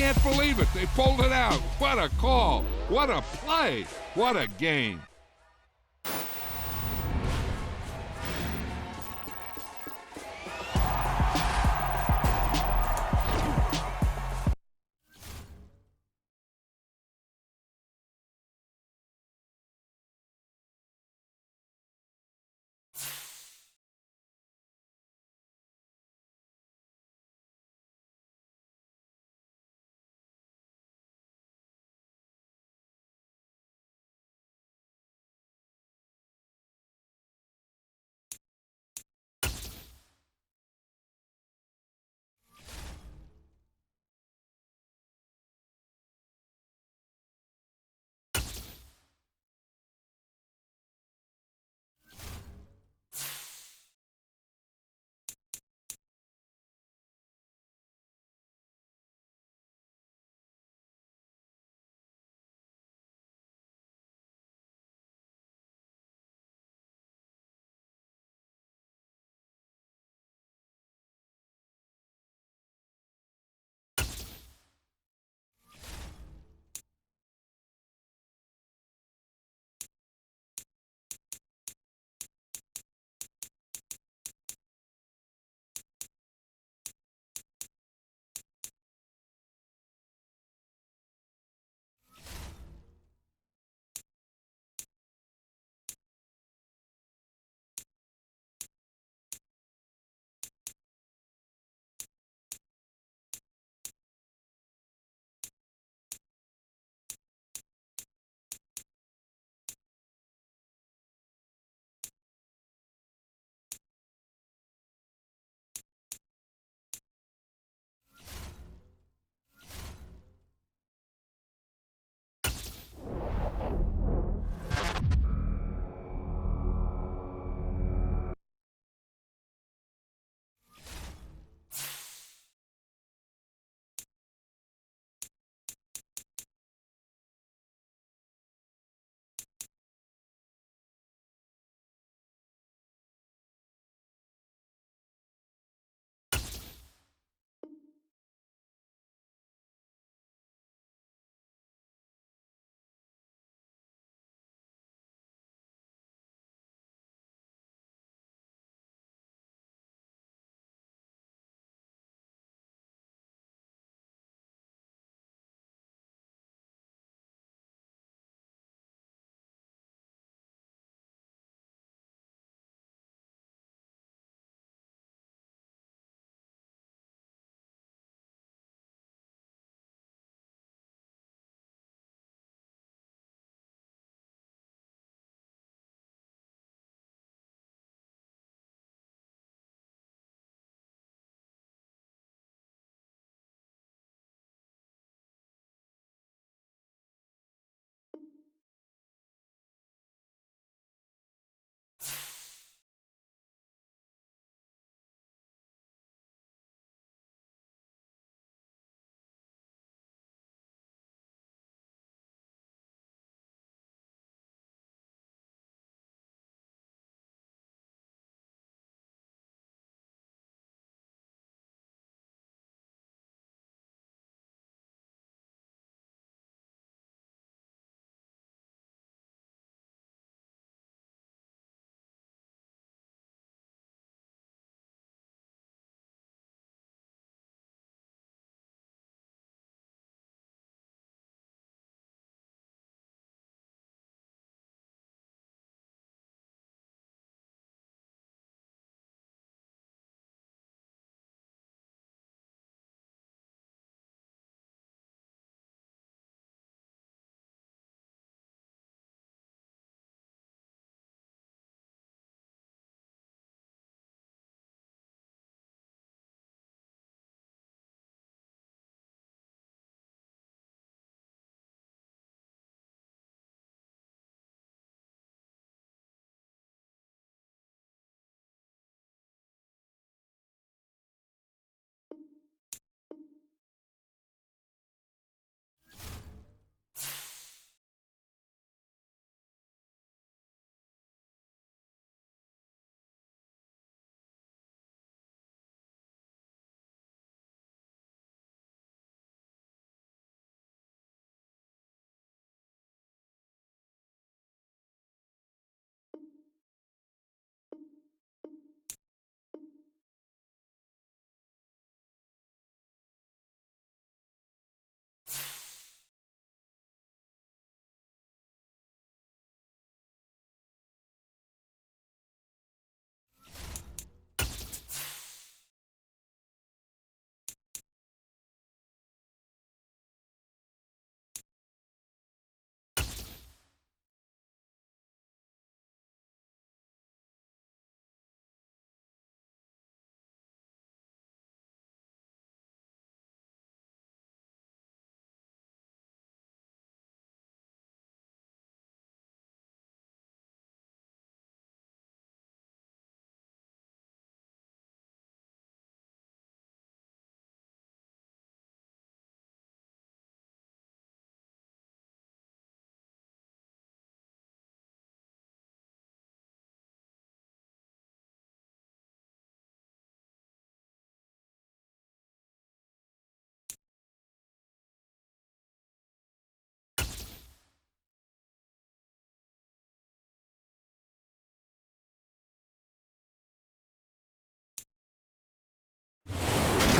can't believe it. They pulled it out. What a call. What a play. What a game.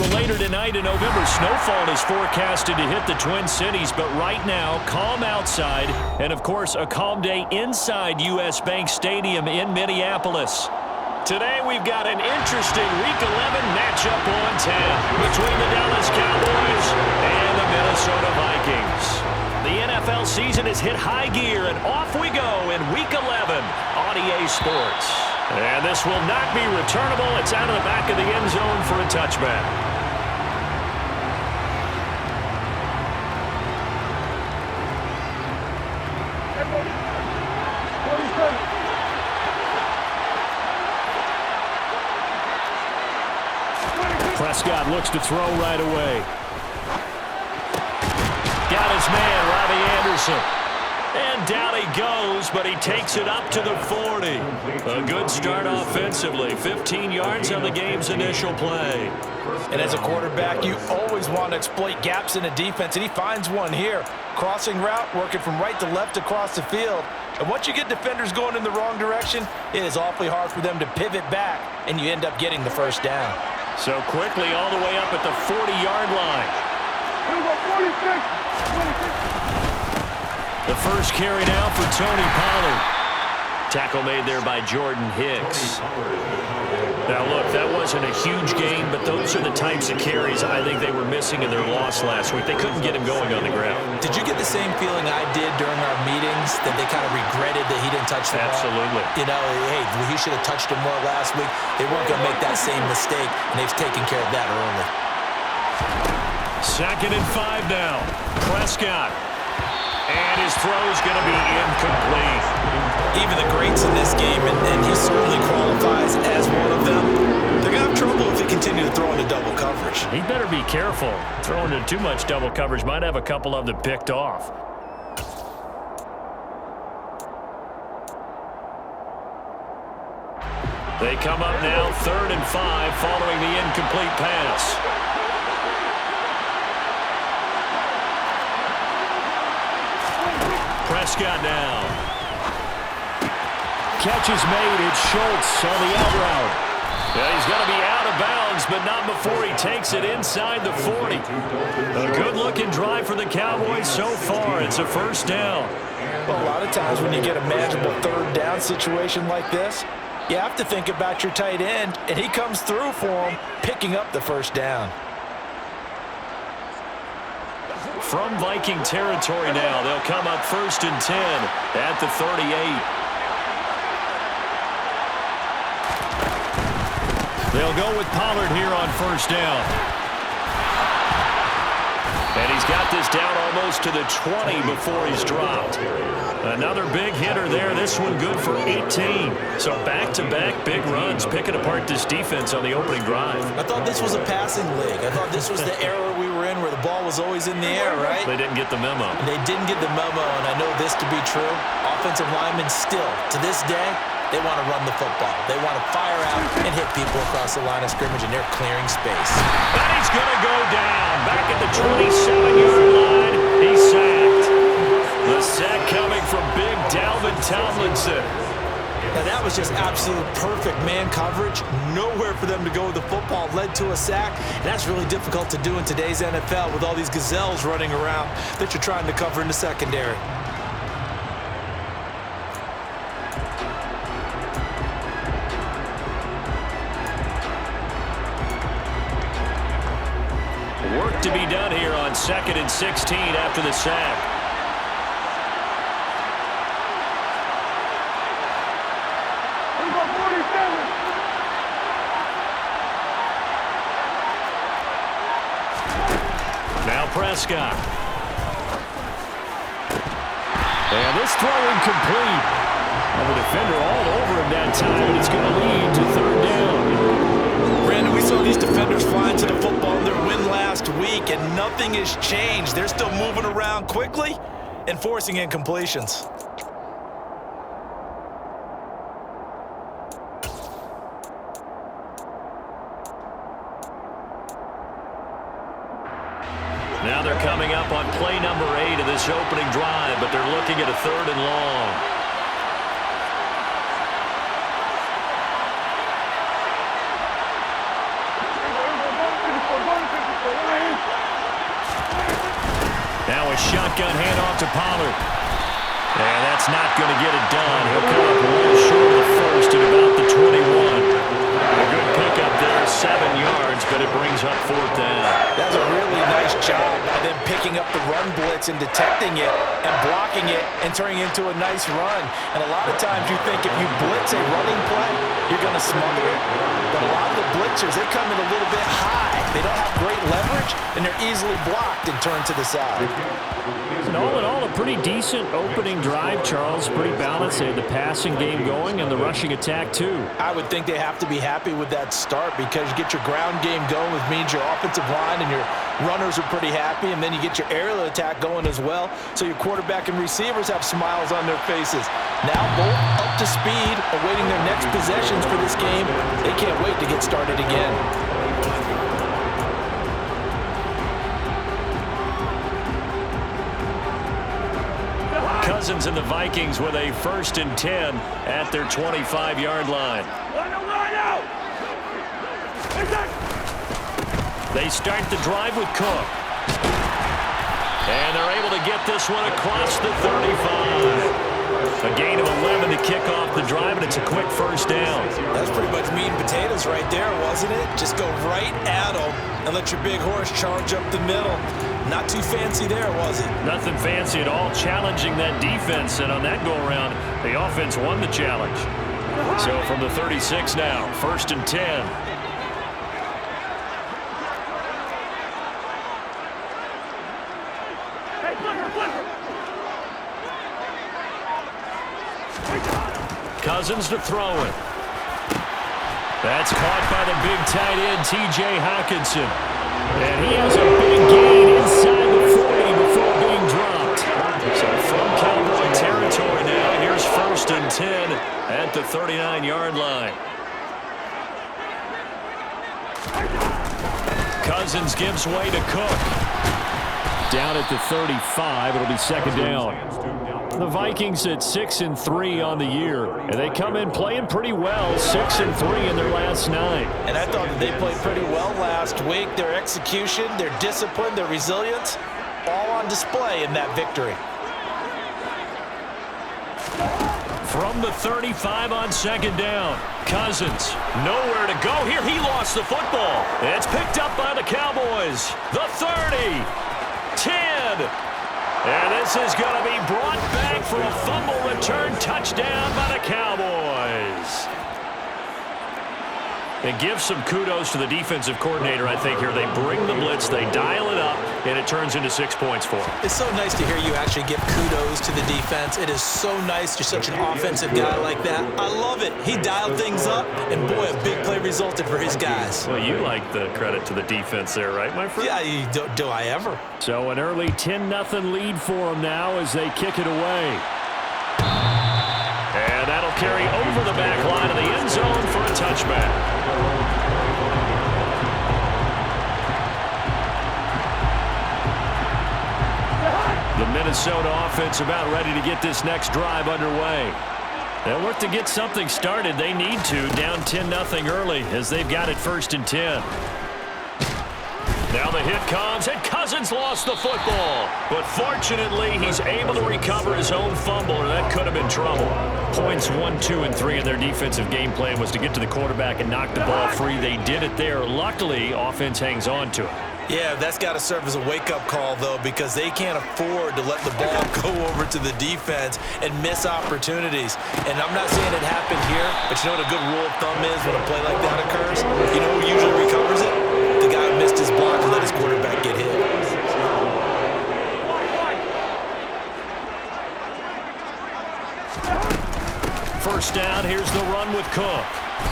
Well, later tonight in November, snowfall is forecasted to hit the Twin Cities, but right now, calm outside, and of course, a calm day inside U.S. Bank Stadium in Minneapolis. Today, we've got an interesting Week 11 matchup on tap between the Dallas Cowboys and the Minnesota Vikings. The NFL season has hit high gear, and off we go in Week 11 on EA Sports. And this will not be returnable. It's out of the back of the end zone for a touchback. Prescott looks to throw right away. Got his man, Robbie Anderson. And down he goes, but he takes it up to the 40. A good start offensively. 15 yards on the game's initial play. And as a quarterback, you always want to exploit gaps in a defense, and he finds one here. Crossing route, working from right to left across the field. And once you get defenders going in the wrong direction, it is awfully hard for them to pivot back, and you end up getting the first down. So quickly all the way up at the 40-yard line. 46. The first carry now for Tony Pollard. Tackle made there by Jordan Hicks. Now, look, that wasn't a huge gain, but those are the types of carries I think they were missing in their loss last week. They couldn't get him going on the ground. Did you get the same feeling I did during our meetings, that they kind of regretted that he didn't touch the ball? Absolutely. You know, hey, he should have touched him more last week. They weren't going to make that same mistake, and they've taken care of that early. 2nd and 5 now. Prescott. And his throw's going to be incomplete. Even the greats in this game, and he certainly qualifies as one of them, they're going to have trouble if they continue to throw into double coverage. He better be careful. Throwing into too much double coverage might have a couple of them picked off. They come up now 3rd and 5 following the incomplete pass. Prescott now. Catch is made. It's Schultz on the out route. Yeah, he's going to be out of bounds, but not before he takes it inside the 40. A good-looking drive for the Cowboys so far. It's a first down. Well, a lot of times when you get a manageable 3rd down situation like this, you have to think about your tight end, and he comes through for him, picking up the first down. From Viking territory now, they'll come up 1st and 10 at the 38. They'll go with Pollard here on 1st down. And he's got this down almost to the 20 before he's dropped. Another big hitter there. This one good for 18. So back-to-back big runs, picking apart this defense on the opening drive. I thought this was a passing league. I thought this was the era we were in where the ball was always in the air, right? They didn't get the memo. They didn't get the memo, and I know this to be true. Offensive linemen still, to this day, they want to run the football. They want to fire out and hit people across the line of scrimmage, and they're clearing space. And he's going to go down. Back at the 27-yard line, he's sacked. The sack coming from big Dalvin Tomlinson. Now that was just absolute perfect man coverage. Nowhere for them to go with the football. Led to a sack. And that's really difficult to do in today's NFL with all these gazelles running around that you're trying to cover in the secondary. Work to be done here on 2nd and 16 after the sack. Now Prescott. And this throw incomplete. And the defender all over him that time, and it's going to lead to 3rd down. Brandon, we saw these defenders flying to the football in their win last week, and nothing has changed. They're still moving around quickly and forcing incompletions. Now they're coming up on play number 8 of this opening drive, but they're looking at a 3rd and long. shotgun handoff to Pollard. And that's not going to get it done. He'll come up a little short of the first at about the 21. A good pickup there, 7 yards, but it brings up 4th down. That's a really nice job by them picking up the run blitz and detecting it and blocking it and turning it into a nice run. And a lot of times you think if you blitz a running play, you're going to smother it. But a lot of the blitzers, they come in a little bit high. They don't have great leverage, and they're easily blocked and turned to the side. And all in all, a pretty decent opening drive, Charles. Pretty balanced. They had the passing game going and the rushing attack, too. I would think they have to be happy with that start because you get your ground game going, which means your offensive line and your runners are pretty happy, and then you get your aerial attack going as well. So your quarterback and receivers have smiles on their faces. Now both up to speed, awaiting their next possessions for this game. They can't wait to get started again. Cousins and the Vikings with a 1st and 10 at their 25-yard line. They start the drive with Cook. And they're able to get this one across the 35. A gain of 11 to kick off the drive, and it's a quick 1st down. That's pretty much meat and potatoes right there, wasn't it? Just go right at them and let your big horse charge up the middle. Not too fancy there, was it? Nothing fancy at all, challenging that defense, and on that go-around, the offense won the challenge. So from the 36 now, 1st and 10. Cousins to throw it. That's caught by the big tight end, T.J. Hockenson. And he has a big gain inside the 40 before being dropped. So from Cowboy territory now, here's 1st and 10 at the 39-yard line. Cousins gives way to Cook. Down at the 35, it'll be 2nd down. The Vikings at 6-3 on the year, and they come in playing pretty well, 6-3 in their last 9. And I thought that they played pretty well last week. Their execution, their discipline, their resilience, all on display in that victory. From the 35 on 2nd down, Cousins nowhere to go here. He lost the football. It's picked up by the Cowboys. The 30, 10. And this is going to be brought back for a fumble return touchdown by the Cowboys. And give some kudos to the defensive coordinator, I think, here. They bring the blitz, they dial it up, and it turns into 6 points for them. It's so nice to hear you actually give kudos to the defense. It is so nice. You're such an offensive guy like that. I love it. He dialed things up, and boy, a big play resulted for his guys. Well, you like the credit to the defense there, right, my friend? Yeah, do I ever? So an early 10-0 lead for them now as they kick it away. And that'll carry over the back line of the end zone for a touchback. The Minnesota offense about ready to get this next drive underway. They'll work to get something started. They need to, down 10-0 early as they've got it 1st and 10. Now the hit comes, and Cousins lost the football. But fortunately, he's able to recover his own fumble, or that could have been trouble. Points 1, 2, and 3 in their defensive game plan was to get to the quarterback and knock the ball free. They did it there. Luckily, offense hangs on to it. Yeah, that's got to serve as a wake-up call, though, because they can't afford to let the ball go over to the defense and miss opportunities. And I'm not saying it happened here, but you know what a good rule of thumb is when a play like that occurs? You know who usually recovers it? The guy who missed his block and let his quarterback get hit. 1st down, here's the run with Cook.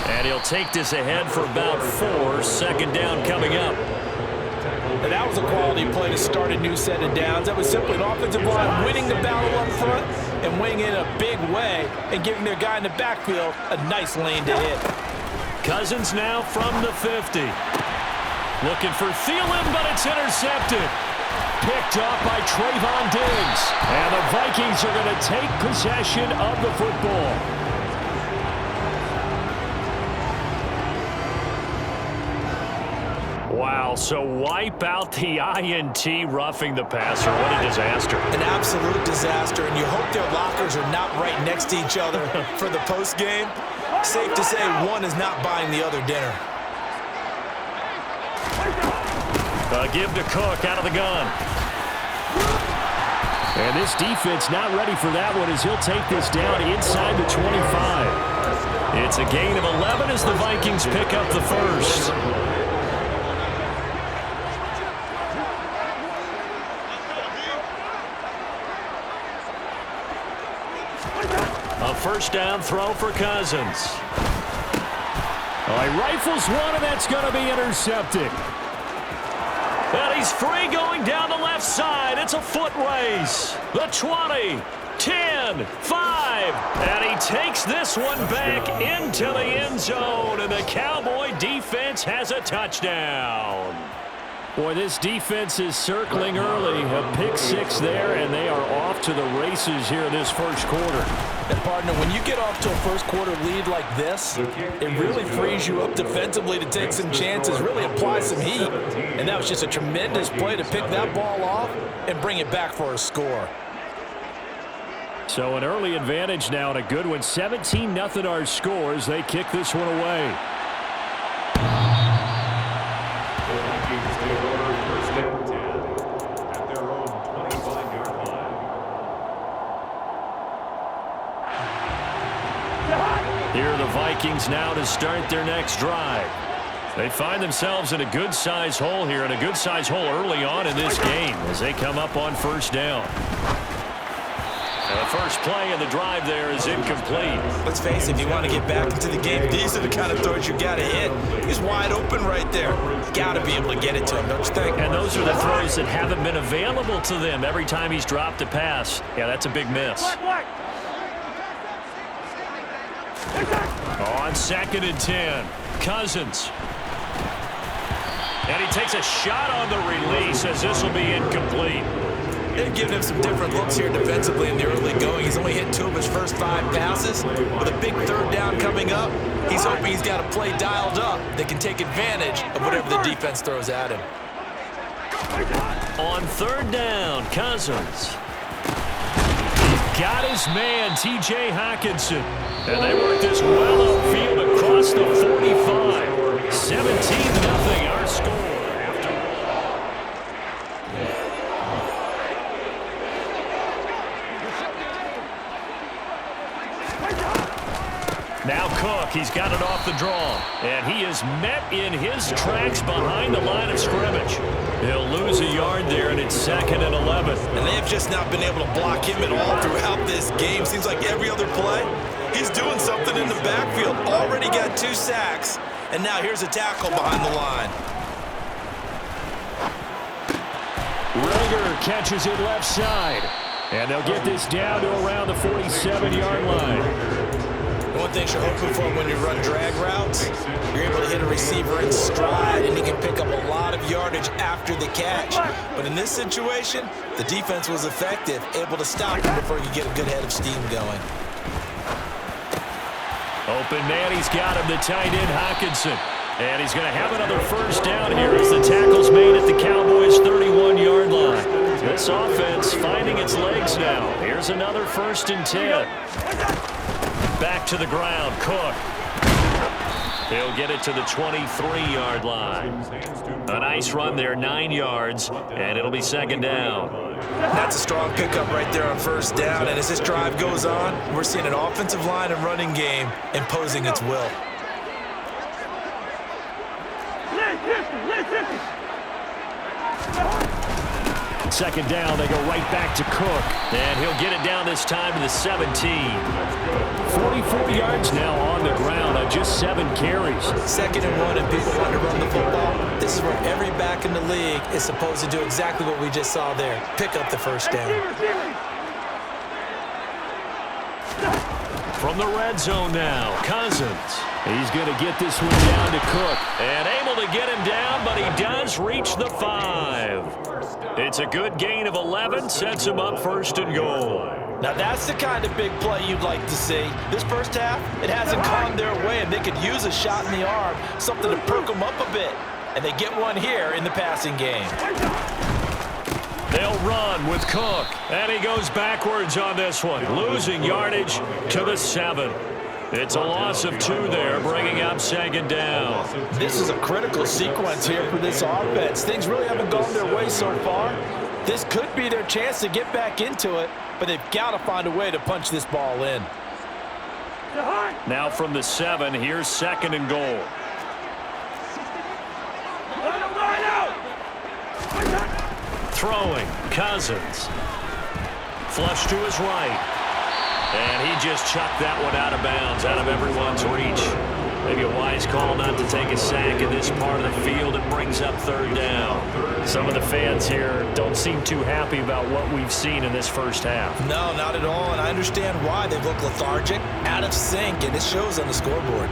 And he'll take this ahead for about 4. 2nd down coming up. And that was a quality play to start a new set of downs. That was simply an offensive line winning the battle up front and winning in a big way and giving their guy in the backfield a nice lane to hit. Cousins now from the 50. Looking for Thielen, but it's intercepted. Picked off by Trayvon Diggs. And the Vikings are going to take possession of the football. Wow, so wipe out the INT roughing the passer. What a disaster. An absolute disaster, and you hope their lockers are not right next to each other for the postgame. Safe to say one is not buying the other dinner. Give to Cook out of the gun. And this defense not ready for that one as he'll take this down inside the 25. It's a gain of 11 as the Vikings pick up the first. A first down throw for Cousins. He rifles one, and that's going to be intercepted. And he's free going down the left side. It's a foot race. The 20, 10, 5. And he takes this one back into the end zone. And the Cowboy defense has a touchdown. Boy, this defense is circling early. A pick six there, and they are off to the races here this first quarter. And partner, when you get off to a first quarter lead like this, it really frees you up defensively to take some chances, really apply some heat. And that was just a tremendous play to pick that ball off and bring it back for a score. So an early advantage now and a good one. 17-0 our scores. They kick this one away. Here are the Vikings now to start their next drive. They find themselves in a good-sized hole here, and a good-sized hole early on in this game as they come up on first down. And the first play of the drive there is incomplete. Let's face it, if you want to get back into the game, these are the kind of throws you got to hit. He's wide open right there. Got to be able to get it to him, don't you think? And those are the throws that haven't been available to them every time he's dropped a pass. Yeah, that's a big miss. On 2nd and 10, Cousins. And he takes a shot on the release as this will be incomplete. They've given him some different looks here defensively in the early going. He's only hit 2 of his first 5 passes. With a big third down coming up, he's hoping he's got a play dialed up that can take advantage of whatever the defense throws at him. On 3rd down, Cousins. Got his man, T.J. Hockenson. And they work this well upfield across the 45. 17-0 our score. Now Cook, he's got it off the draw. And he is met in his tracks behind the line of scrimmage. He'll lose a yard there, and it's 2nd and 11. And they have just not been able to block him at all throughout this game. Seems like every other play, he's doing something in the backfield. Already got 2 sacks, and now here's a tackle behind the line. Rager catches it left side. And they'll get this down to around the 47-yard line. One thing you're hoping for when you run drag routes, you're able to hit a receiver in stride, and he can pick up a lot of yardage after the catch. But in this situation, the defense was effective, able to stop him before you get a good head of steam going. Open man, he's got him, the tight end Hockenson. And he's going to have another first down here as the tackle's made at the Cowboys' 31-yard line. This offense finding its legs now. Here's another 1st and 10. Back to the ground, Cook. He'll get it to the 23-yard line. A nice run there, 9 yards, and it'll be 2nd down. That's a strong pickup right there on 1st down, and as this drive goes on, we're seeing an offensive line and running game imposing its will. Second down, they go right back to Cook. And he'll get it down this time to the 17. 44 yards now on the ground on just 7 carries. 2nd and 1, and people want to run the football. This is where every back in the league is supposed to do exactly what we just saw there. Pick up the 1st down. From the red zone now, Cousins. He's going to get this one down to Cook. And able to get him down, but he does reach the 5. It's a good gain of 11, sets him up 1st and goal. Now that's the kind of big play you'd like to see. This first half, it hasn't gone their way, and they could use a shot in the arm, something to perk them up a bit. and they get one here in the passing game. They'll run with Cook, and he goes backwards on this one, losing yardage to the 7. It's a loss of 2 there, bringing up 2nd down. This is a critical sequence here for this offense. Things really haven't gone their way so far. This could be their chance to get back into it, but they've got to find a way to punch this ball in. Now from the 7, here's 2nd and goal. Throwing, Cousins. Flush to his right. And he just chucked that one out of bounds, out of everyone's reach. Maybe a wise call not to take a sack in this part of the field. It brings up 3rd down. Some of the fans here don't seem too happy about what we've seen in this first half. No, not at all, and I understand why. They look lethargic, out of sync, and it shows on the scoreboard.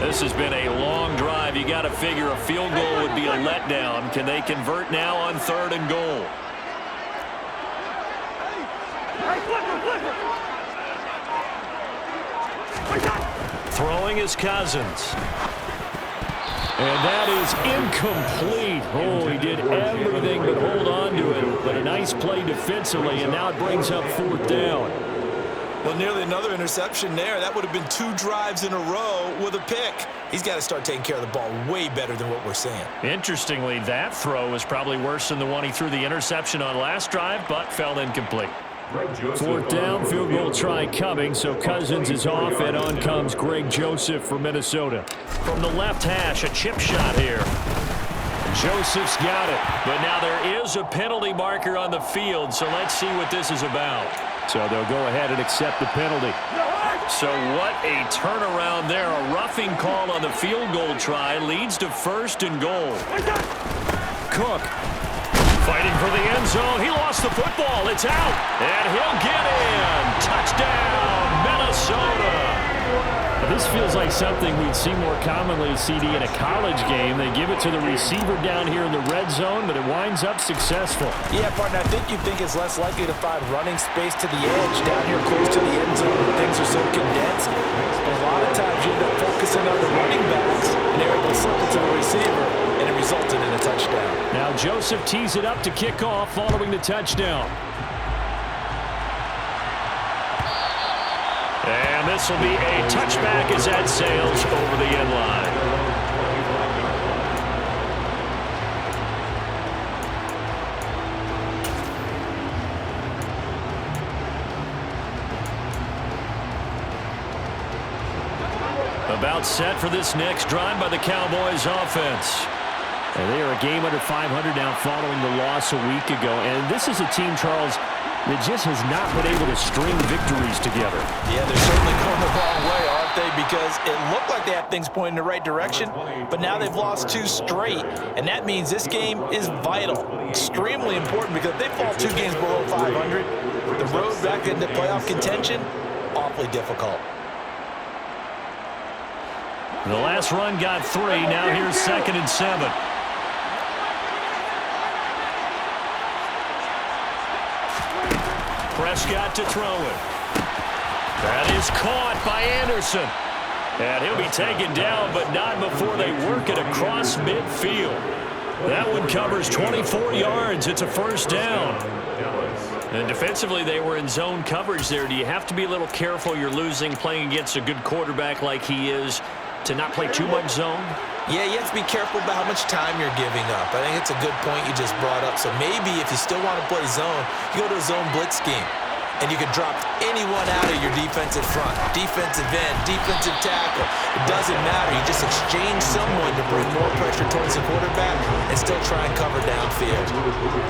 This has been a long drive. You got to figure a field goal would be a letdown. Can they convert now on 3rd and goal? Throwing is Cousins. And that is incomplete. Oh, he did everything but hold on to it. But a nice play defensively, and now it brings up 4th down. Well, nearly another interception there. That would have been 2 drives in a row with a pick. He's got to start taking care of the ball way better than what we're seeing. Interestingly, that throw was probably worse than the one he threw the interception on last drive, but fell incomplete. 4th down, field goal try coming, so Cousins is off, and on comes Greg Joseph for Minnesota. From the left hash, a chip shot here. Joseph's got it, but now there is a penalty marker on the field, so let's see what this is about. So they'll go ahead and accept the penalty. So what a turnaround there. A roughing call on the field goal try leads to 1st and goal. Cook fighting for the end zone. He lost the football. It's out, and he'll get in. Touchdown, Minnesota. This feels like something we'd see more commonly, CD, in a college game. They give it to the receiver down here in the red zone, but it winds up successful. Yeah, partner, I think you think it's less likely to find running space to the edge down here close to the end zone when things are so condensed. A lot of times you end up focusing on the running backs, and they're able to slip it to the receiver, and it resulted in a touchdown. Now Joseph tees it up to kick off following the touchdown. And this will be a touchback as that sails over the end line. About set for this next drive by the Cowboys offense. And they are a game under 500 now following the loss a week ago. And this is a team, Charles, that just has not been able to string victories together. Yeah, they're certainly going the wrong way, aren't they? Because it looked like they had things pointing in the right direction, but now they've lost 2 straight, and that means this game is vital, extremely important, because if they fall 2 games below 500, the road back into playoff contention, awfully difficult. The last run got 3. Now here's 2nd and 7. Prescott to throw it. That is caught by Anderson. And he'll be taken down, but not before they work it across midfield. That one covers 24 yards. It's a 1st down. And defensively, they were in zone coverage there. Do you have to be a little careful? You're losing, playing against a good quarterback like he is, to not play too much zone? Yeah, you have to be careful about how much time you're giving up. I think it's a good point you just brought up. So maybe if you still want to play zone, you go to a zone blitz scheme. And you can drop anyone out of your defensive front. Defensive end, defensive tackle. It doesn't matter. You just exchange someone to bring more pressure towards the quarterback and still try and cover downfield.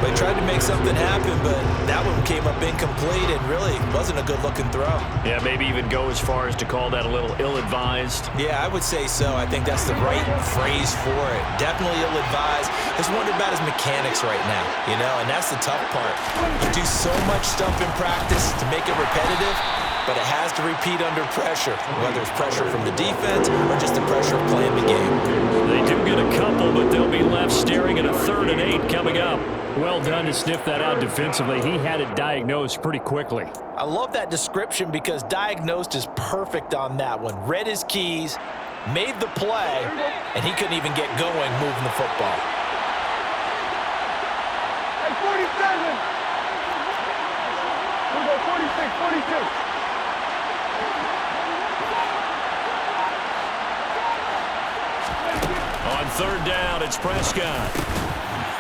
They tried to make something happen, but that one came up incomplete and really wasn't a good-looking throw. Yeah, maybe even go as far as to call that a little ill-advised. Yeah, I would say so. I think that's the right phrase for it. Definitely ill-advised. Just wonder about his mechanics right now, you know, and that's the tough part. You do so much stuff in practice to make it repetitive, but it has to repeat under pressure, whether it's pressure from the defense or just the pressure of playing the game. They do get a couple, but they'll be left staring at a 3rd and 8 coming up. Well done to sniff that out defensively. He had it diagnosed pretty quickly. I love that description because diagnosed is perfect on that one. Read his keys, made the play, and he couldn't even get going moving the football. Hey, 47. We'll go 46, 42. On third down, it's Prescott.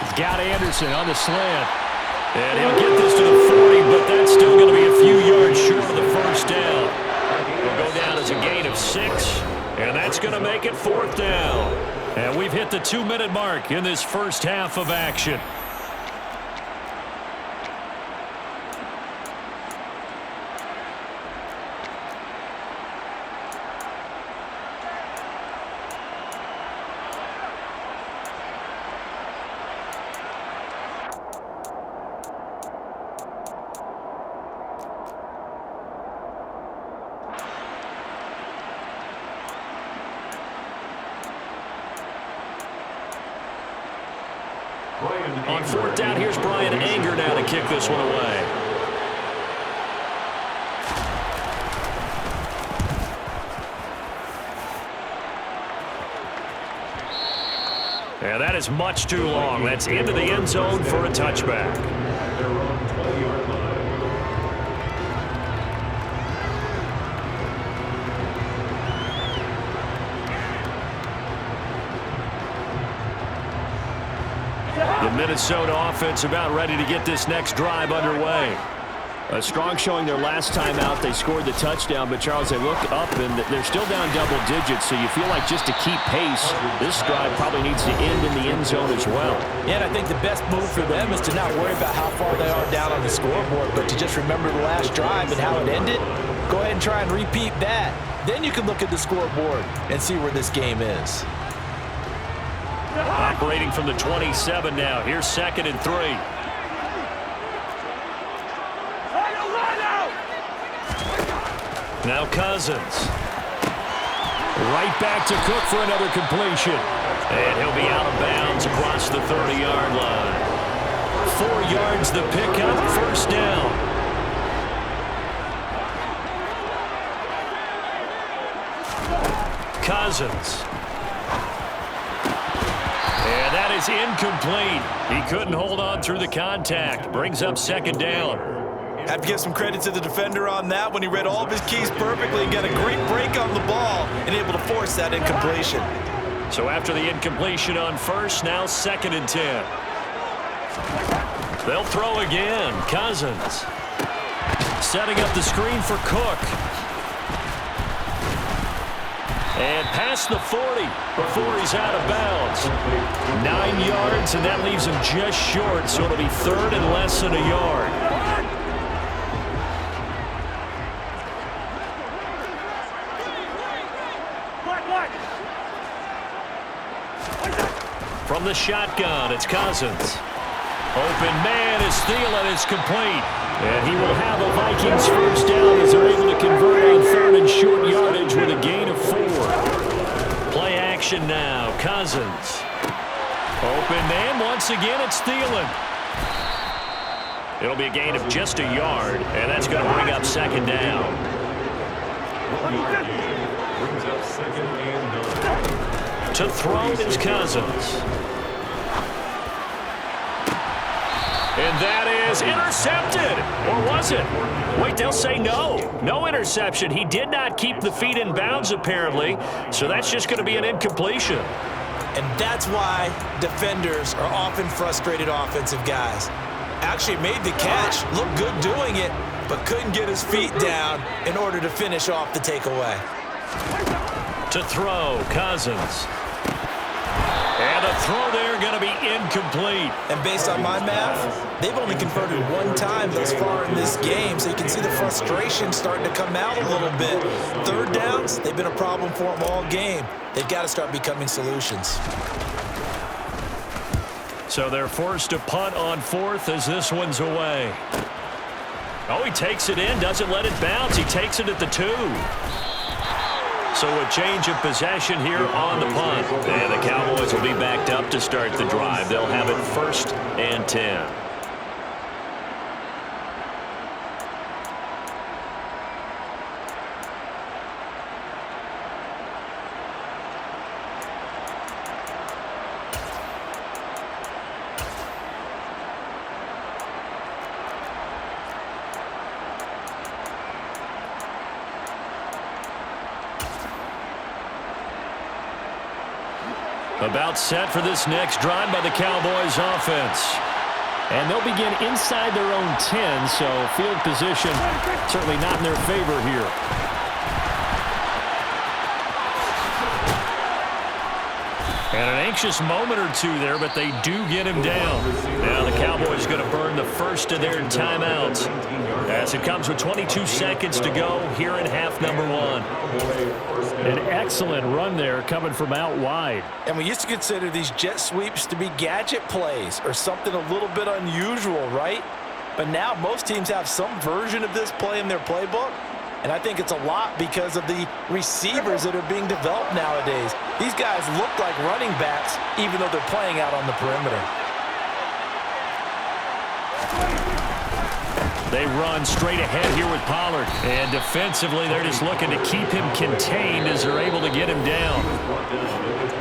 He's got Anderson on the slant. And he'll get this to the 40, but that's still going to be a few yards short of the first down. It'll go down as a gain of 6, and that's going to make it fourth down. And we've hit the 2-minute mark in this first half of action. On fourth down, here's Brian Anger now to kick this one away. And that is much too long. That's into the end zone for a touchback. The Minnesota offense about ready to get this next drive underway. A strong showing their last time out. They scored the touchdown, but Charles, they look up and they're still down double digits, so you feel like just to keep pace, this drive probably needs to end in the end zone as well. Yeah, and I think the best move for them is to not worry about how far they are down on the scoreboard, but to just remember the last drive and how it ended. Go ahead and try and repeat that. Then you can look at the scoreboard and see where this game is. Operating from the 27 now. Here's 2nd and 3. Now Cousins. Right back to Cook for another completion. And he'll be out of bounds across the 30-yard line. 4 yards the pickup, first down. Cousins. And that is incomplete. He couldn't hold on through the contact. Brings up 2nd down. Have to give some credit to the defender on that when he read all of his keys perfectly and got a great break on the ball and able to force that incompletion. So after the incompletion on first, now 2nd and 10. They'll throw again. Cousins setting up the screen for Cook. And past the 40 before he's out of bounds. 9 yards, and that leaves him just short, so it'll be 3rd and less than a yard. From the shotgun, it's Cousins. Open man is Thielen is complete. And he will have a Vikings first down as they're able to convert on 3rd and short yardage with a gain of 4. Play action now. Cousins. Open man. Once again, it's Thielen. It'll be a gain of just a yard, and that's going to bring up 2nd down. To throw is Cousins. And that is intercepted. Or was it? Wait, they'll say no. No interception. He did not keep the feet in bounds, apparently. So that's just going to be an incompletion. And that's why defenders are often frustrated offensive guys. Actually made the catch, looked good doing it, but couldn't get his feet down in order to finish off the takeaway. To throw, Cousins. And a throw there going to be incomplete. And based on my math, they've only converted 1 time thus far in this game, so you can see the frustration starting to come out a little bit. 3rd downs, they've been a problem for them all game. They've got to start becoming solutions. So they're forced to punt on 4th as this one's away. Oh, he takes it in, doesn't let it bounce. He takes it at the 2. So a change of possession here on the punt. And the Cowboys will be backed up to start the drive. They'll have it 1st and 10. About set for this next drive by the Cowboys offense. And they'll begin inside their own 10, so field position certainly not in their favor here. And an anxious moment or two there, but they do get him down. Now the Cowboys going to burn the first of their timeouts as it comes with 22 seconds to go here in half number 1. An excellent run there coming from out wide. And we used to consider these jet sweeps to be gadget plays or something a little bit unusual, right? But now most teams have some version of this play in their playbook. And I think it's a lot because of the receivers that are being developed nowadays. These guys look like running backs even though they're playing out on the perimeter. They run straight ahead here with Pollard. And defensively, they're just looking to keep him contained as they're able to get him down.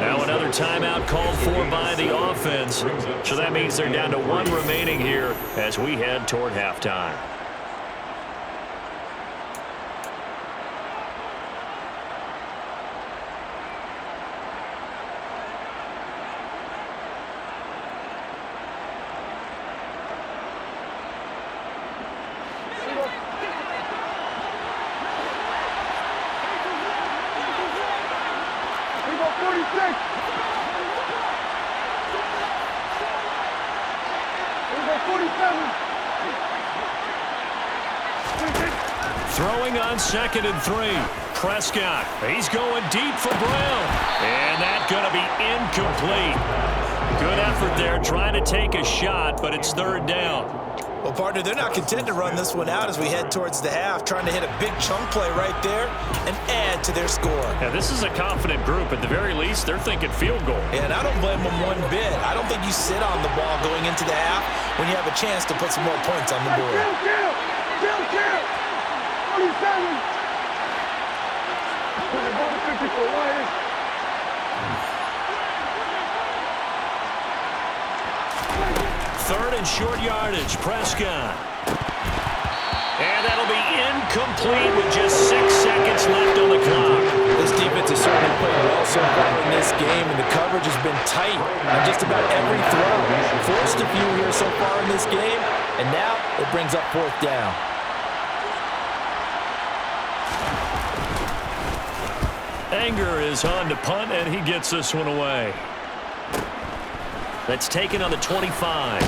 Now another timeout called for by the offense. So that means they're down to 1 remaining here as we head toward halftime. Throwing on 2nd and 3. Prescott, he's going deep for Brown. And that's going to be incomplete. Good effort there trying to take a shot, but it's 3rd down. Well, partner, they're not content to run this one out as we head towards the half, trying to hit a big chunk play right there and add to their score. Yeah, this is a confident group. At the very least, they're thinking field goal. Yeah, and I don't blame them one bit. I don't think you sit on the ball going into the half when you have a chance to put some more points on the board. Kill! 47! 54 Lions. Third and short yardage, Prescott. And that'll be incomplete with just 6 seconds left on the clock. This defense has certainly played well so far in this game, and the coverage has been tight on just about every throw. Forced a few here so far in this game, and now it brings up 4th down. Anger is on to punt, and he gets this one away. That's taken on the 25.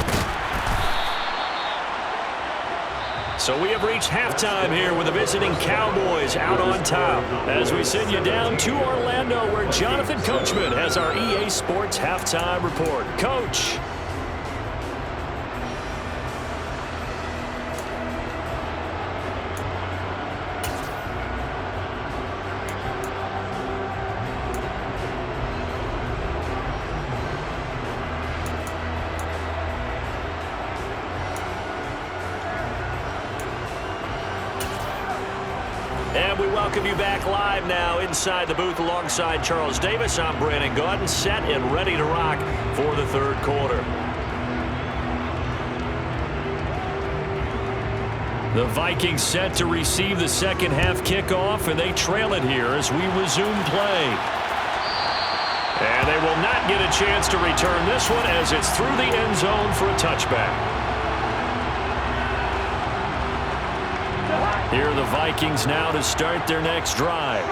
So we have reached halftime here with the visiting Cowboys out on top as we send you down to Orlando where Jonathan Coachman has our EA Sports halftime report. Coach. And we welcome you back live now inside the booth alongside Charles Davis. I'm Brandon Gaudin, set and ready to rock for the 3rd quarter. The Vikings set to receive the 2nd half kickoff, and they trail it here as we resume play. And they will not get a chance to return this one as it's through the end zone for a touchback. Here are the Vikings now to start their next drive.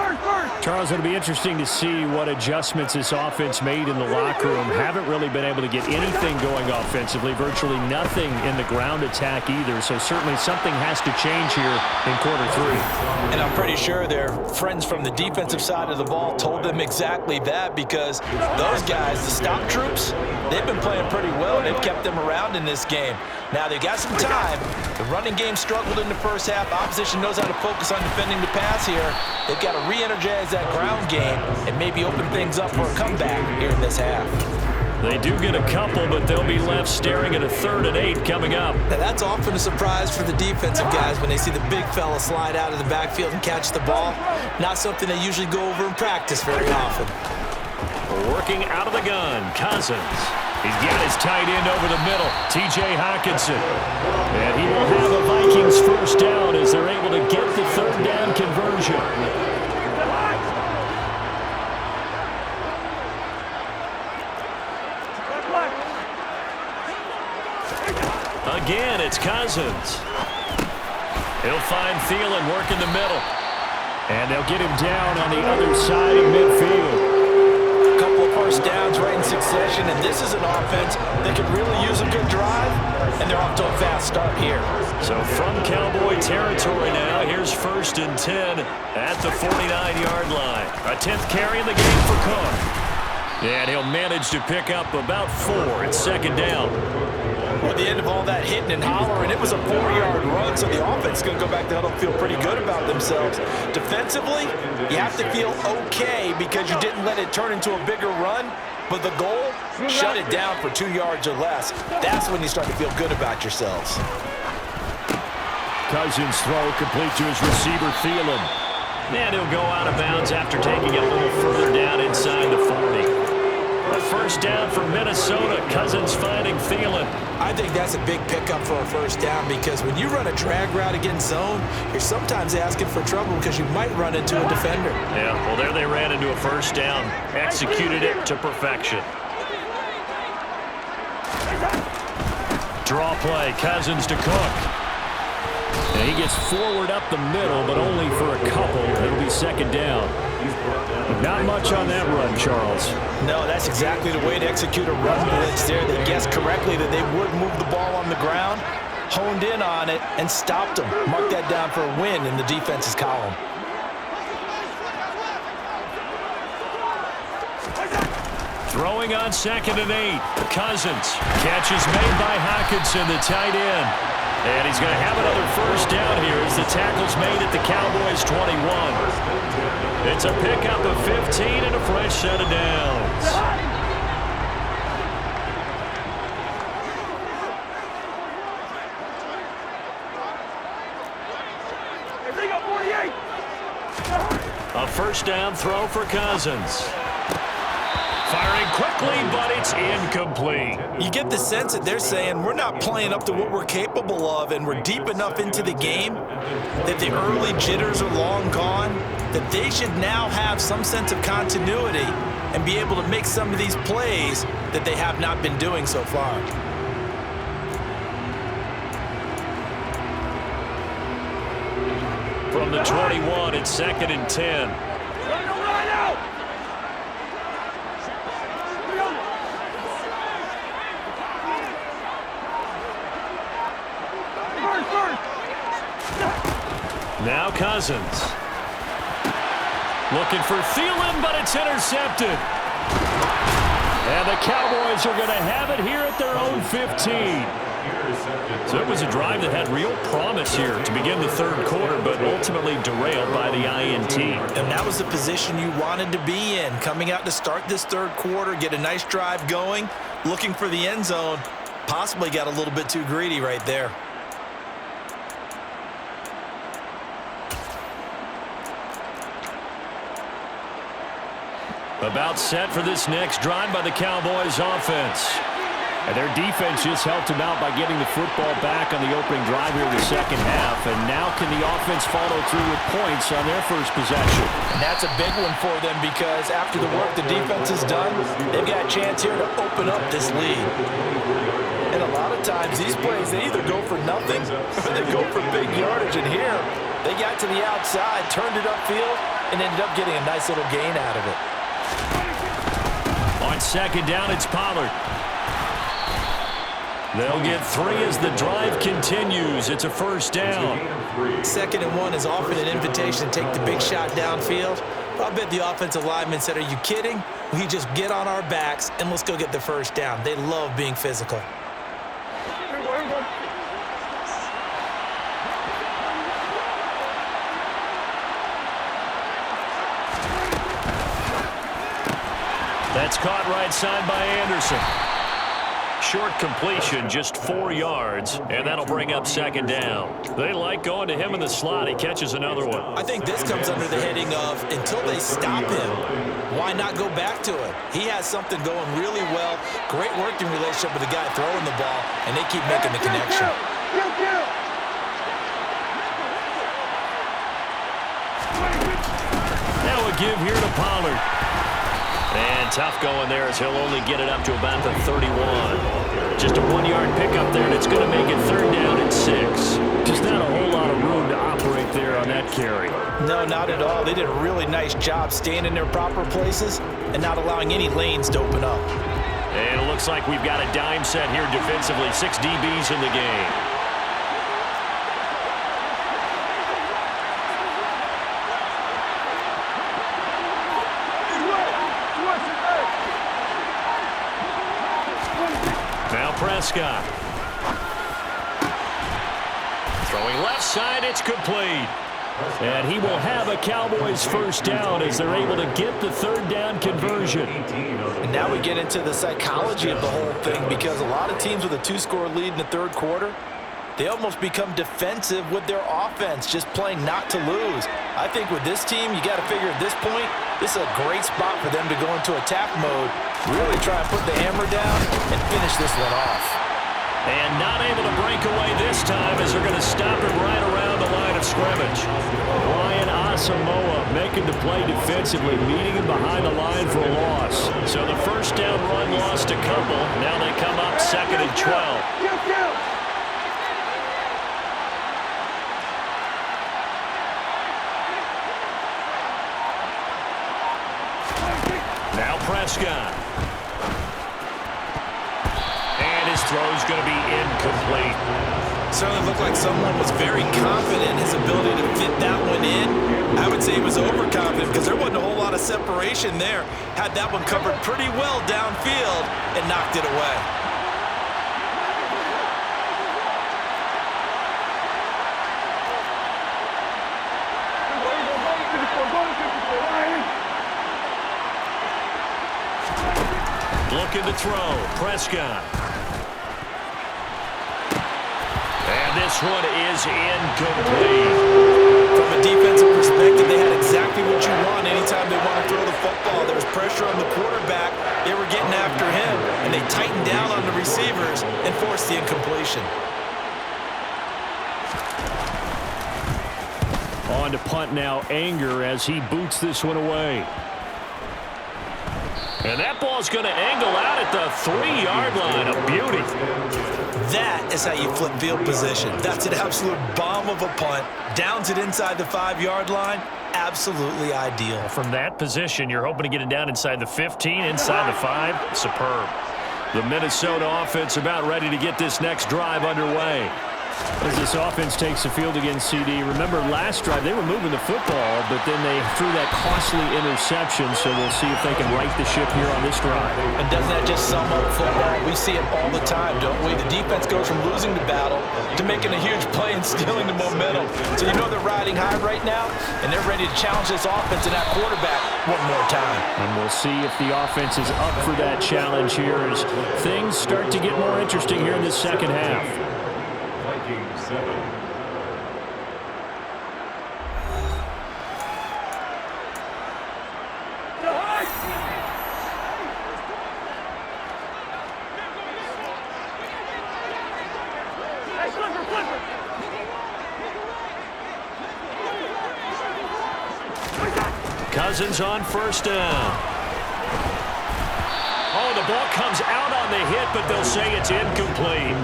Charles, it'll be interesting to see what adjustments this offense made in the locker room. Haven't really been able to get anything going offensively, virtually nothing in the ground attack either. So certainly something has to change here in quarter 3. And I'm pretty sure their friends from the defensive side of the ball told them exactly that, because those guys, the stop troops, they've been playing pretty well. They've kept them around in this game. Now they've got some time. The running game struggled in the first half. Opposition knows how to focus on defending the pass here. They've got to re-energize that ground game and maybe open things up for a comeback here in this half. They do get a couple, but they'll be left staring at a 3rd and 8 coming up. Now that's often a surprise for the defensive guys when they see the big fella slide out of the backfield and catch the ball. Not something they usually go over in practice very often. Working out of the gun, Cousins. He's got his tight end over the middle, T.J. Hockenson. And he will have a Vikings first down as they're able to get the 3rd down conversion. Again, it's Cousins. He'll find Thielen working the middle. And they'll get him down on the other side of midfield. A couple of first downs right in succession, and this is an offense that could really use a good drive, and they're off to a fast start here. So from Cowboy territory now, here's 1st and 10 at the 49-yard line. A 10th carry in the game for Cook. And he'll manage to pick up about 4 at 2nd down. At the end of all that hitting and hollering, it was a 4-yard run, so the offense is going to go back to huddle and feel pretty good about themselves. Defensively, you have to feel okay because you didn't let it turn into a bigger run, but the goal, shut it down for 2 yards or less. That's when you start to feel good about yourselves. Cousins throw complete to his receiver, Thielen. And he'll go out of bounds after taking it a little further down inside the 40. A 1st down for Minnesota. Cousins finding Thielen. I think that's a big pickup for a 1st down because when you run a drag route against zone, you're sometimes asking for trouble because you might run into a defender. Yeah, well, there they ran into a 1st down. Executed it to perfection. Draw play. Cousins to Cook. And he gets forward up the middle, but only for a couple. It'll be 2nd down. Not much on that run, Charles. No, that's exactly the way to execute a run blitz there. They guessed correctly that they would move the ball on the ground, honed in on it, and stopped them. Mark that down for a win in the defense's column. Throwing on 2nd and 8. Cousins. Catch is made by Hockenson, the tight end. And he's going to have another 1st down here as the tackle's made at the Cowboys' 21. It's a pickup of 15 and a fresh set of downs. A 1st down throw for Cousins. Firing quickly, but it's incomplete. You get the sense that they're saying we're not playing up to what we're capable of, and we're deep enough into the game that the early jitters are long gone, that they should now have some sense of continuity and be able to make some of these plays that they have not been doing so far. From the 21, it's 2nd and 10. Now Cousins. Looking for Thielen, but it's intercepted. And the Cowboys are going to have it here at their own 15. So it was a drive that had real promise here to begin the 3rd quarter, but ultimately derailed by the INT. And that was the position you wanted to be in, coming out to start this 3rd quarter, get a nice drive going, looking for the end zone. Possibly got a little bit too greedy right there. About set for this next drive by the Cowboys offense. And their defense just helped them out by getting the football back on the opening drive here in the 2nd half. And now can the offense follow through with points on their 1st possession? And that's a big one for them because after the work the defense has done, they've got a chance here to open up this lead. And a lot of times these plays, they either go for nothing or they go for big yardage. And here, they got to the outside, turned it upfield, and ended up getting a nice little gain out of it. On 2nd down, it's Pollard. They'll get 3 as the drive continues. It's a 1st down. 2nd and 1 is often an invitation to take the big shot downfield. But I bet the offensive lineman said, are you kidding? We just get on our backs and let's go get the 1st down. They love being physical. That's caught right side by Anderson. Short completion, just 4 yards, and that'll bring up 2nd down. They like going to him in the slot. He catches another one. I think this comes under the heading of until they stop him, why not go back to it? He has something going really well, great working relationship with the guy throwing the ball, and they keep making the connection. Now a give here to Pollard. And tough going there as he'll only get it up to about the 31. Just a 1-yard pickup there, and it's going to make it 3rd down and 6. Just not a whole lot of room to operate there on that carry. No, not at all. They did a really nice job staying in their proper places and not allowing any lanes to open up. And it looks like we've got a dime set here defensively. 6 DBs in the game. Now Prescott. Throwing left side, it's complete. And he will have a Cowboys 1st down as they're able to get the 3rd down conversion. And now we get into the psychology of the whole thing, because a lot of teams with a 2-score lead in the 3rd quarter, they almost become defensive with their offense, just playing not to lose. I think with this team, you got to figure at this point, this is a great spot for them to go into attack mode, really try and put the hammer down and finish this one off. And not able to break away this time as they're going to stop it right around the line of scrimmage. Brian Asamoah making the play defensively, meeting him behind the line for a loss. So the 1st down run lost a couple. Now they come up 2nd and 12. Now Prescott. And his throw's going to be incomplete. Certainly looked like someone was very confident in his ability to fit that one in. I would say he was overconfident because there wasn't a whole lot of separation there. Had that one covered pretty well downfield and knocked it away. Looking to throw. Prescott. And this one is incomplete. From a defensive perspective, they had exactly what you want anytime they want to throw the football. There was pressure on the quarterback. They were getting after him, and they tightened down on the receivers and forced the incompletion. On to punt now, Anger, as he boots this one away. And that ball's going to angle out at the 3-yard line. A beauty. That is how you flip field position. That's an absolute bomb of a punt. Downs it inside the 5-yard line. Absolutely ideal. From that position, you're hoping to get it down inside the 15, inside the 5. Superb. The Minnesota offense about ready to get this next drive underway. As this offense takes the field against CD, remember last drive they were moving the football, but then they threw that costly interception, so we'll see if they can right the ship here on this drive. And doesn't that just sum up football? We see it all the time, don't we? The defense goes from losing the battle to making a huge play and stealing the momentum. So you know they're riding high right now, and they're ready to challenge this offense and that quarterback one more time. And we'll see if the offense is up for that challenge here as things start to get more interesting here in the 2nd half. Viking 7. Cousins on 1st down. Oh, the ball comes out on the hit, but they'll say it's incomplete.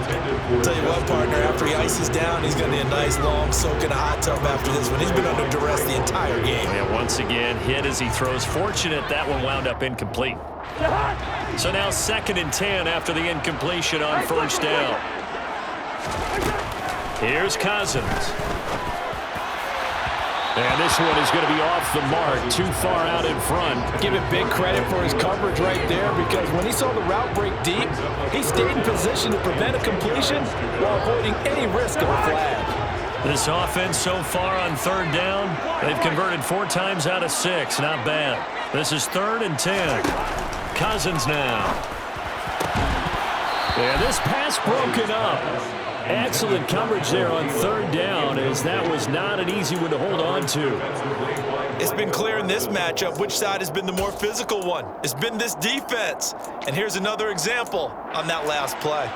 I'll tell you what, partner, after he ices down, he's going to need a nice long soak in a hot tub after this one. He's been under duress the entire game. And once again, hit as he throws. Fortunate that one wound up incomplete. So now 2nd and 10 after the incompletion on 1st down. Here's Cousins. And this one is going to be off the mark, too far out in front. Give it big credit for his coverage right there, because when he saw the route break deep, he stayed in position to prevent a completion while avoiding any risk of a flag. This offense so far on 3rd down, they've converted 4 times out of 6. Not bad. This is 3rd and 10. Cousins now. And this pass broken up. Excellent coverage there on 3rd down, as that was not an easy one to hold on to. It's been clear in this matchup which side has been the more physical one. It's been this defense. And here's another example on that last play.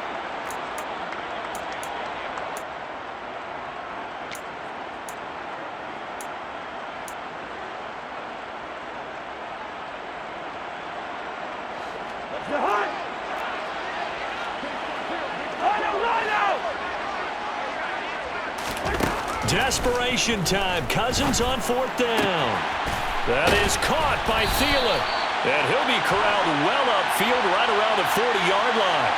Desperation time. Cousins on 4th down. That is caught by Thielen. And he'll be corralled well upfield right around the 40-yard line.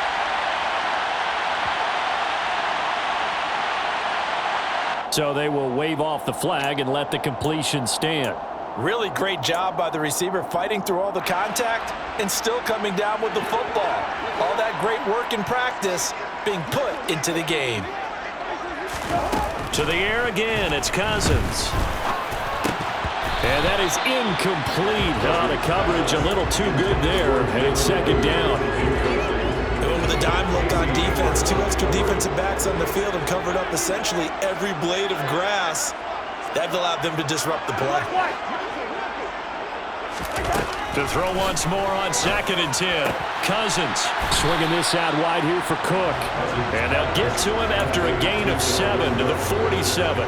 So they will wave off the flag and let the completion stand. Really great job by the receiver fighting through all the contact and still coming down with the football. All that great work in practice being put into the game. To the air again, it's Cousins. And that is incomplete. The coverage a little too good there, and it's 2nd down. And with a dime look on defense, 2 extra defensive backs on the field and covered up essentially every blade of grass. That allowed them to disrupt the play. To throw once more on 2nd and 10. Cousins Swinging this out wide here for Cook. And they'll get to him after a gain of 7 to the 47.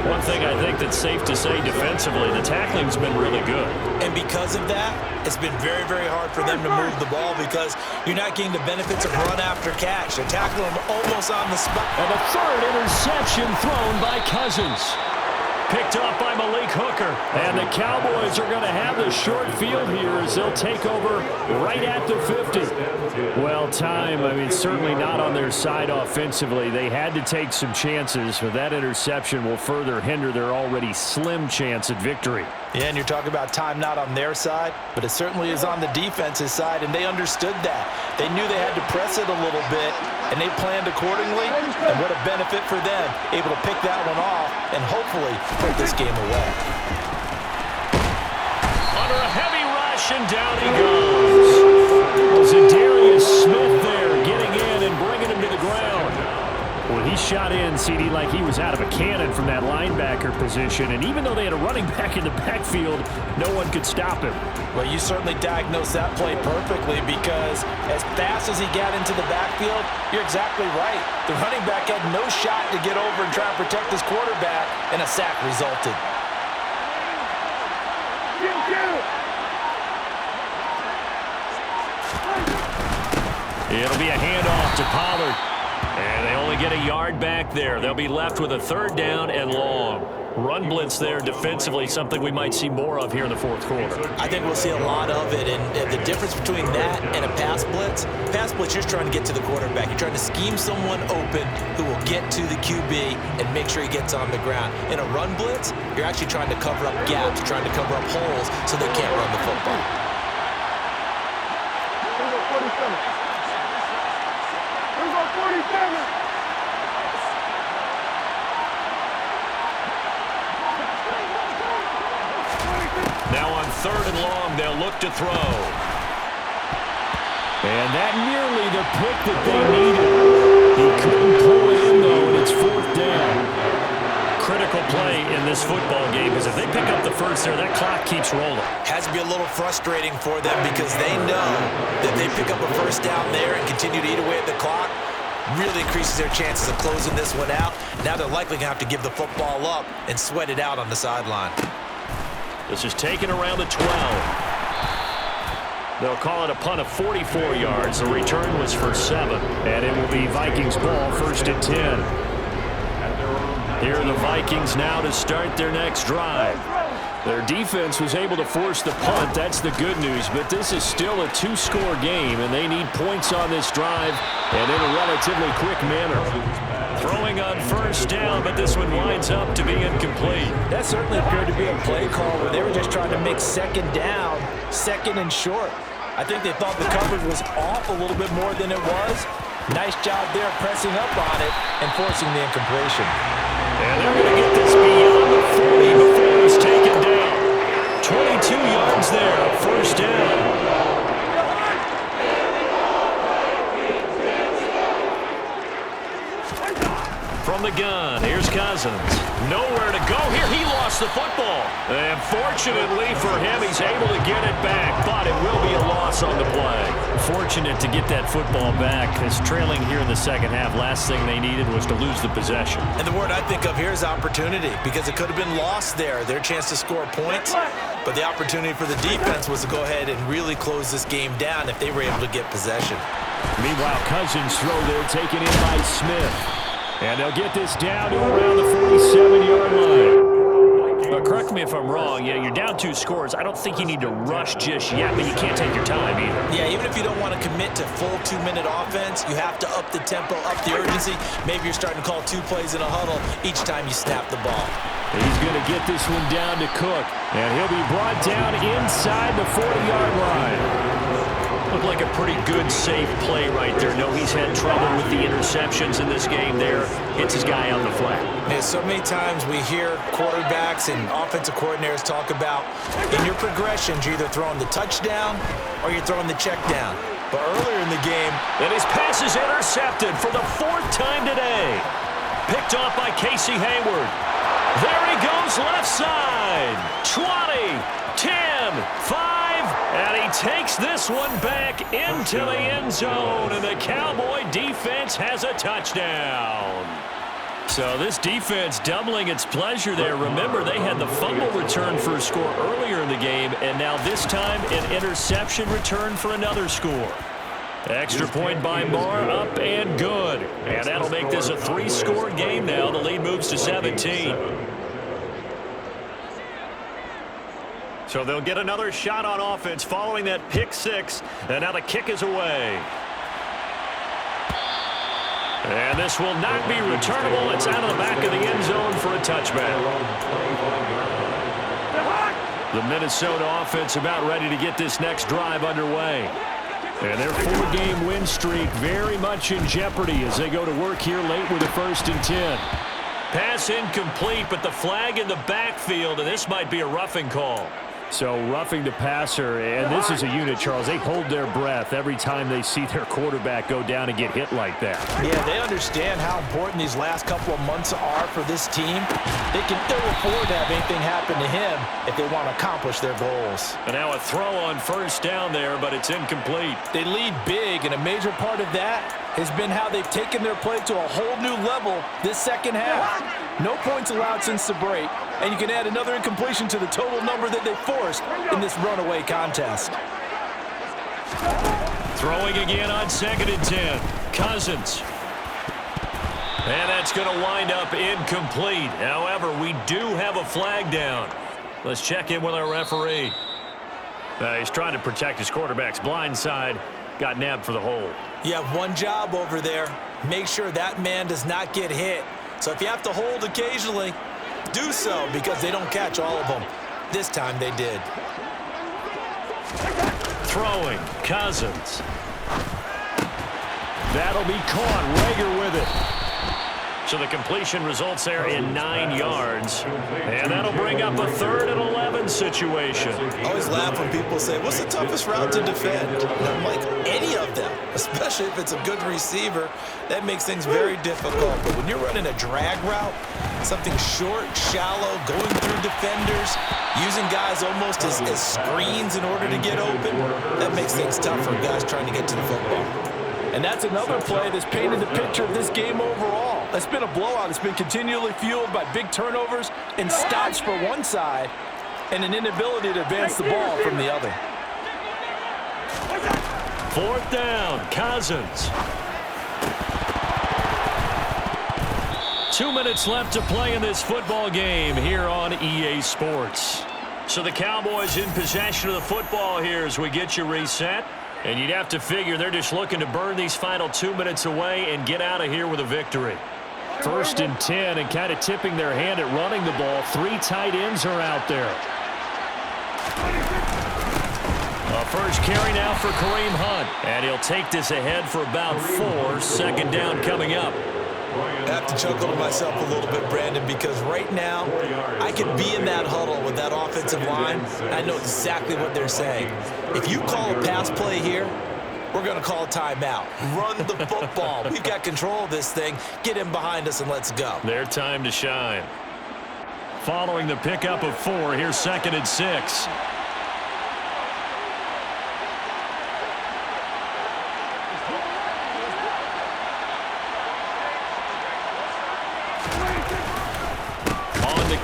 One thing I think that's safe to say defensively, the tackling's been really good. And because of that, it's been very, very hard for them to move the ball because you're not getting the benefits of run after catch. They're tackling them almost on the spot. And the 3rd interception thrown by Cousins. Picked up by Malik Hooker. And the Cowboys are going to have the short field here as they'll take over right at the 50. Well, certainly not on their side offensively. They had to take some chances, but that interception will further hinder their already slim chance at victory. Yeah, and you're talking about time not on their side, but it certainly is on the defense's side, and they understood that. They knew they had to press it a little bit, and they planned accordingly, and what a benefit for them, able to pick that one off and hopefully put this game away. Under a heavy rush, and down he goes. Zadarius Smith there getting in and bringing him to the ground. Well, he shot in, CD, like he was out of a cannon from that linebacker position, and even though they had a running back in the backfield, no one could stop him. Well, you certainly diagnosed that play perfectly because as fast as he got into the backfield, you're exactly right. The running back had no shot to get over and try and protect his quarterback, and a sack resulted. It'll be a handoff to Pollard. And they only get a yard back there. They'll be left with a 3rd down and long. Run blitz there defensively, something we might see more of here in the 4th quarter. I think we'll see a lot of it, and the difference between that and a pass blitz, you're just trying to get to the quarterback. You're trying to scheme someone open who will get to the QB and make sure he gets on the ground. In a run blitz, you're actually trying to cover up gaps, trying to cover up holes so they can't run the football. Now on 3rd and long, they'll look to throw. And that nearly the pick that they needed. He couldn't pull it in, though, and it's 4th down. Critical play in this football game because if they pick up the first there, that clock keeps rolling. Has to be a little frustrating for them because they know that they pick up a 1st down there and continue to eat away at the clock. Really increases their chances of closing this one out. Now they're likely going to have to give the football up and sweat it out on the sideline. This is taken around the 12. They'll call it a punt of 44 yards. The return was for 7. And it will be Vikings ball, 1st and 10. Here are the Vikings now to start their next drive. Their defense was able to force the punt. That's the good news. But this is still a 2-score game, and they need points on this drive and in a relatively quick manner. Throwing on 1st down, but this one winds up to be incomplete. That certainly appeared to be a play call where they were just trying to make 2nd down, 2nd and short. I think they thought the coverage was off a little bit more than it was. Nice job there pressing up on it and forcing the incompletion. And they're going to get this beyond the 40 before he's taken down. 22 yards there, 1st down. From the gun, here's Cousins. Nowhere to go here. He lost the football. And fortunately for him, he's able to get it back, but it will be a loss on the play. Fortunate to get that football back, as trailing here in the 2nd half, last thing they needed was to lose the possession. And the word I think of here is opportunity, because it could have been lost there, their chance to score points. But the opportunity for the defense was to go ahead and really close this game down if they were able to get possession. Meanwhile, Cousins throw there, taken in by Smith. And they'll get this down to around the 47-yard line. Correct me if I'm wrong. Yeah, you're down 2 scores. I don't think you need to rush just yet, but you can't take your time either. Yeah, even if you don't want to commit to full 2-minute offense, you have to up the tempo, up the urgency. Maybe you're starting to call 2 plays in a huddle each time you snap the ball. He's going to get this one down to Cook, and he'll be brought down inside the 40-yard line. Looked like a pretty good, safe play right there. No, he's had trouble with the interceptions in this game there. Hits his guy on the flat. Yeah, so many times we hear quarterbacks and offensive coordinators talk about in your progressions, you're either throwing the touchdown or you're throwing the check down. But earlier in the game, and his pass is intercepted for the 4th time today. Picked off by Casey Hayward. There he goes left side. 20, 10, 5. And he takes this one back into the end zone, and the Cowboy defense has a touchdown. So this defense doubling its pleasure there. Remember, they had the fumble return for a score earlier in the game, and now this time an interception return for another score. Extra point by Marr, up and good. And that'll make this a 3-score game now. The lead moves to 17. So they'll get another shot on offense following that pick 6. And now the kick is away. And this will not be returnable. It's out of the back of the end zone for a touchback. The Minnesota offense about ready to get this next drive underway. And their 4-game win streak very much in jeopardy as they go to work here late with a 1st and 10. Pass incomplete, but the flag in the backfield, and this might be a roughing call. So roughing the passer, and this is a unit, Charles. They hold their breath every time they see their quarterback go down and get hit like that. Yeah, they understand how important these last couple of months are for this team. They can ill afford to have anything happen to him if they want to accomplish their goals. And now a throw on 1st down there, but it's incomplete. They lead big, and a major part of that has been how they've taken their play to a whole new level this second half. No points allowed since the break, and you can add another incompletion to the total number that they forced in this runaway contest. Throwing again on 2nd and 10. Cousins. And that's going to wind up incomplete. However, we do have a flag down. Let's check in with our referee. He's trying to protect his quarterback's blind side. Got nabbed for the hold. You have one job over there. Make sure that man does not get hit. So if you have to hold occasionally, do so, because they don't catch all of them. This time they did. Throwing, Cousins. That'll be caught. Rager with it. So the completion results there in 9 yards. And that'll bring up a 3rd and 11 situation. I always laugh when people say, what's the toughest route to defend? And I'm like, any of them, especially if it's a good receiver. That makes things very difficult. But when you're running a drag route, something short, shallow, going through defenders, using guys almost as screens in order to get open, that makes things tough for guys trying to get to the football. And that's another play that's painted the picture of this game overall. It's been a blowout. It's been continually fueled by big turnovers and stops for one side and an inability to advance the ball from the other. 4th down, Cousins. 2 minutes left to play in this football game here on EA Sports. So the Cowboys in possession of the football here as we get you reset. And you'd have to figure they're just looking to burn these final 2 minutes away and get out of here with a victory. 1st and 10, and kind of tipping their hand at running the ball. 3 tight ends are out there. A first carry now for Kareem Hunt. And he'll take this ahead for about 4. 2nd down coming up. I have to chuckle to myself a little bit, Brandon, because right now I could be in that huddle with that offensive line. I know exactly what they're saying. If you call a pass play here, we're going to call a timeout. Run the football. We've got control of this thing. Get him behind us and let's go. Their time to shine. Following the pickup of 4, here's 2nd and 6.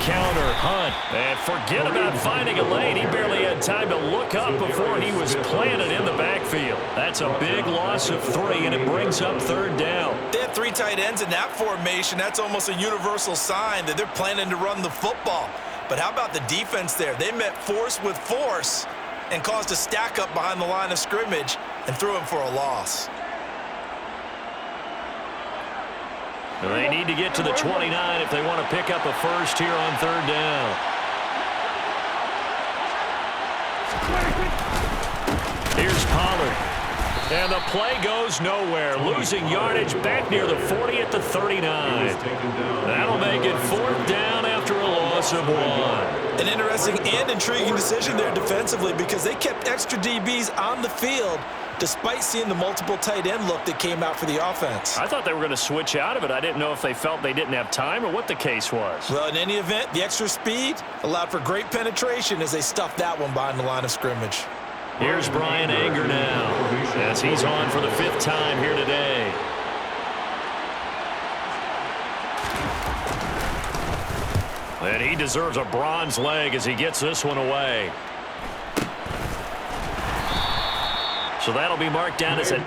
counter. Hunt. And forget about finding a lane. He barely had time to look up before he was planted in the backfield. That's a big loss of 3, and it brings up 3rd down. They had 3 tight ends in that formation. That's almost a universal sign that they're planning to run the football. But how about the defense there? They met force with force and caused a stack up behind the line of scrimmage and threw him for a loss. They need to get to the 29 if they want to pick up a first here on 3rd down. Here's Pollard. And the play goes nowhere. Losing yardage back near the 40 at the 39. That'll make it 4th down after a loss of 1. An interesting and intriguing decision there defensively because they kept extra DBs on the field despite seeing the multiple tight end look that came out for the offense. I thought they were going to switch out of it. I didn't know if they felt they didn't have time or what the case was. Well, in any event, the extra speed allowed for great penetration as they stuffed that one behind the line of scrimmage. Here's Brian Anger now as he's on for the 5th time here today. And he deserves a bronze leg as he gets this one away. So that'll be marked down as a...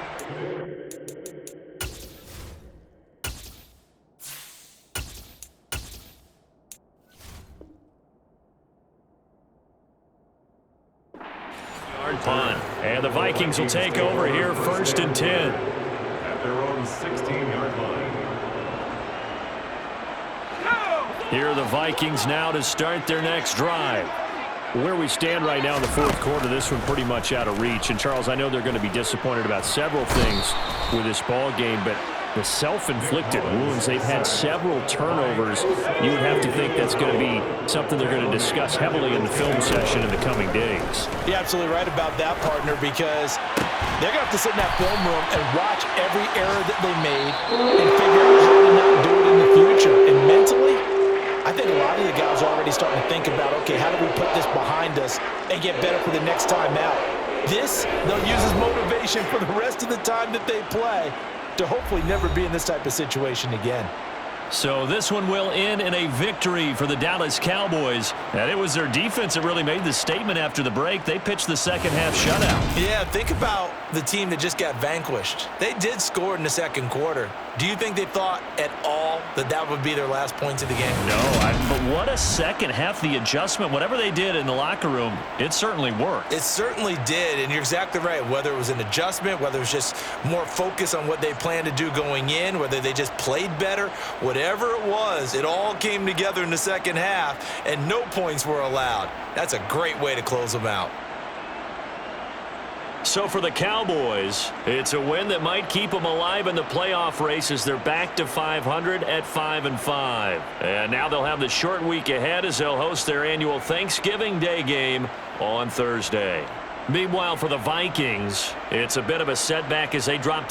punt. And the Vikings will take over here 1st and 10. At their own 16-yard line. Here are the Vikings now to start their next drive. Where we stand right now in the 4th quarter, this one pretty much out of reach. And, Charles, I know they're going to be disappointed about several things with this ball game, but the self-inflicted wounds, they've had several turnovers. You would have to think that's going to be something they're going to discuss heavily in the film session in the coming days. You're absolutely right about that, partner, because they're going to have to sit in that film room and watch every error that they made and figure out how to not do it in the future. And mentally, I think a lot of the guys are already starting to think about, okay, how do we put this behind us and get better for the next time out? This, they'll use as motivation for the rest of the time that they play to hopefully never be in this type of situation again. So this one will end in a victory for the Dallas Cowboys. And it was their defense that really made the statement after the break. They pitched the second half shutout. Yeah, think about the team that just got vanquished. They did score in the 2nd quarter. Do you think they thought at all that that would be their last points of the game? No, but what a second half. The adjustment, whatever they did in the locker room, it certainly worked. It certainly did, and you're exactly right. Whether it was an adjustment, whether it was just more focus on what they planned to do going in, whether they just played better, whatever it was, it all came together in the second half, and no points were allowed. That's a great way to close them out. So for the Cowboys, it's a win that might keep them alive in the playoff race as they're back to 500 at 5-5. And now they'll have the short week ahead as they'll host their annual Thanksgiving Day game on Thursday. Meanwhile, for the Vikings, it's a bit of a setback as they drop